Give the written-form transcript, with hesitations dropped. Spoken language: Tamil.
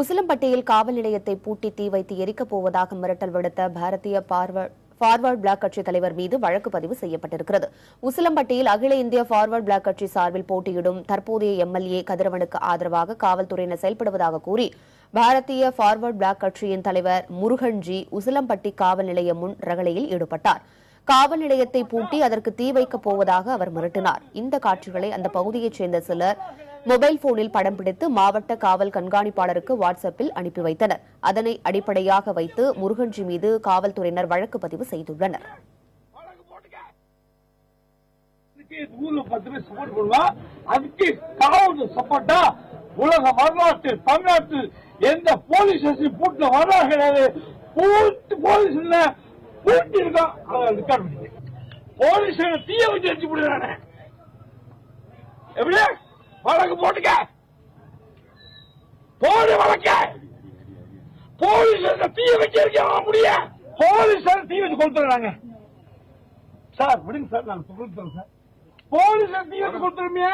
உசிலம்பட்டியில் காவல் நிலையத்தை பூட்டி தீ வைத்து எரிக்கப் போவதாக மிரட்டல் விடுத்த பாரதிய ஃபார்வர்ட் பிளாக் கட்சி தலைவர் மீது வழக்கு பதிவு செய்யப்பட்டிருக்கிறது. உசிலம்பட்டியில் அகில இந்திய ஃபார்வர்ட் பிளாக் கட்சி சார்பில் போட்டியிடும் தற்போதைய எம்எல்ஏ கதிரவனுக்கு ஆதரவாக காவல்துறையினர் செயல்படுவதாக கூறி பாரதிய ஃபார்வர்ட் பிளாக் கட்சியின் தலைவர் முருகன்ஜி உசிலம்பட்டி காவல் நிலைய முன் ரகளையில் ஈடுபட்டார். காவல் நிலையத்தை பூட்டி அதற்கு தீ வைக்கப் போவதாக அவர் மிரட்டினார். இந்த காட்சிகளை அந்த பகுதியைச் சேர்ந்த சிலர் மொபைல் போனில் படம் பிடித்து மாவட்ட காவல் கண்காணிப்பாளருக்கு வாட்ஸ்அப்பில் அனுப்பி வைத்தனர். அதனை அடிப்படையாக வைத்து முருகன்ஜி மீது காவல்துறையினர் வழக்கு பதிவு செய்துள்ளனர். உலக வரலாற்றில் தமிழ்நாட்டில் எந்த போலீஸ் ஸ்டேஷன் பூட்டின வரலாறு கிடையாது. போலீஸ் இருக்கோம் போலீஸ் தீய வச்சு அடிச்சு போடுறானே எப்படி வழக்கு போட்டுக்க போடு வழக்க போலீஸ் தீய வச்சிருக்க முடிய போலீஸ் தீ வச்சு கொடுத்துறாங்க சார் விடுங்க சார் நான் சொல்றேன் சார் போலீஸ் தீ வச்சு கொடுத்துருமே